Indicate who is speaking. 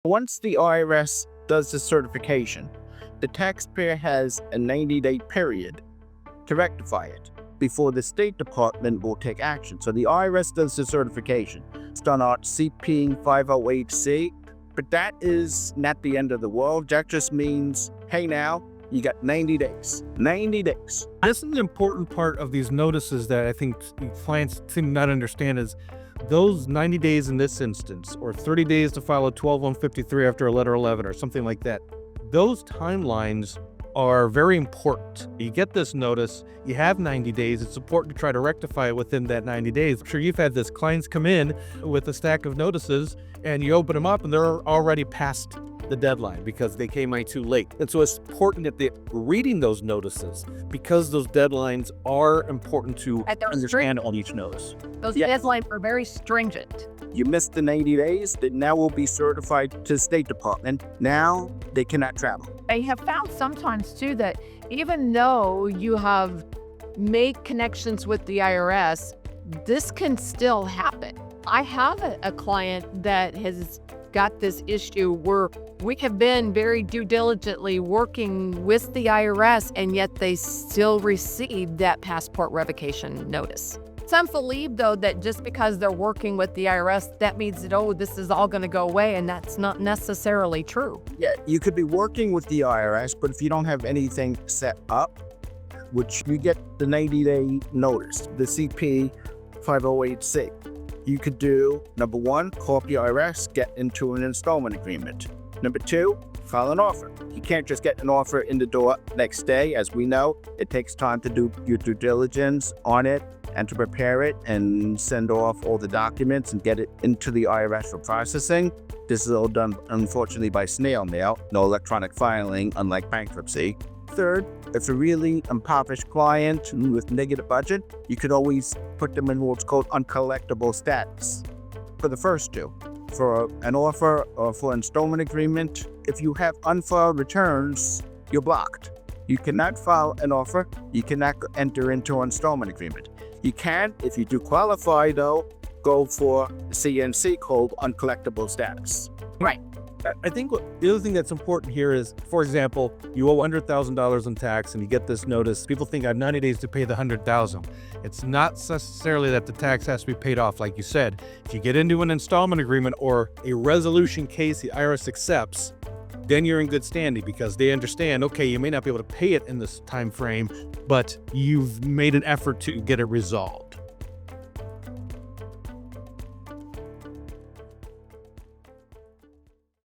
Speaker 1: Once the IRS does the certification, the taxpayer has a 90-day period to rectify it before the State Department will take action. So the IRS does the certification. It's done on CP 508C, but that is not the end of the world. That just means, hey, now you got 90 days. 90 days.
Speaker 2: This is an important part of these notices that I think clients seem to not understand is those 90 days in this instance, or 30 days to file a 12-153 after a letter 11 or something like that. Those timelines are very important. You get this notice, you have 90 days. It's important to try to rectify it within that 90 days. I'm sure you've had this. Clients come in with a stack of notices and you open them up and they're already past the deadline because they came in too late. And so it's important that they're reading those notices because those deadlines are important to understand on each notice.
Speaker 3: Those deadlines are very stringent.
Speaker 1: You missed the 90 days, that now will be certified to the State Department. Now they cannot travel.
Speaker 3: I have found sometimes too that even though you have made connections with the IRS, this can still happen. I have a client that has got this issue where we have been very due diligently working with the IRS, and yet they still received that passport revocation notice. Some believe, though, that just because they're working with the IRS, that means that, oh, this is all going to go away, and that's not necessarily true.
Speaker 1: Yeah, you could be working with the IRS, but if you don't have anything set up, which you get the 90-day notice, the CP 508C, you could do, number one, call up the IRS, get into an installment agreement. Number two, file an offer. You can't just get an offer in the door next day. As we know, it takes time to do your due diligence on it and to prepare it and send off all the documents and get it into the IRS for processing. This is all done, unfortunately, by snail mail, no electronic filing, unlike bankruptcy. Third, if a really impoverished client with negative budget, you could always put them in what's called uncollectible status. For the first two, for an offer or for an installment agreement, if you have unfiled returns, you're blocked. You cannot file an offer. You cannot enter into an installment agreement. You can, if you do qualify, though, go for CNC called uncollectible status.
Speaker 3: Right.
Speaker 2: I think the other thing that's important here is, for example, you owe $100,000 in tax and you get this notice. People think I have 90 days to pay the $100,000. It's not necessarily that the tax has to be paid off. Like you said, if you get into an installment agreement or a resolution case the IRS accepts, then you're in good standing because they understand, okay, you may not be able to pay it in this time frame, but you've made an effort to get it resolved.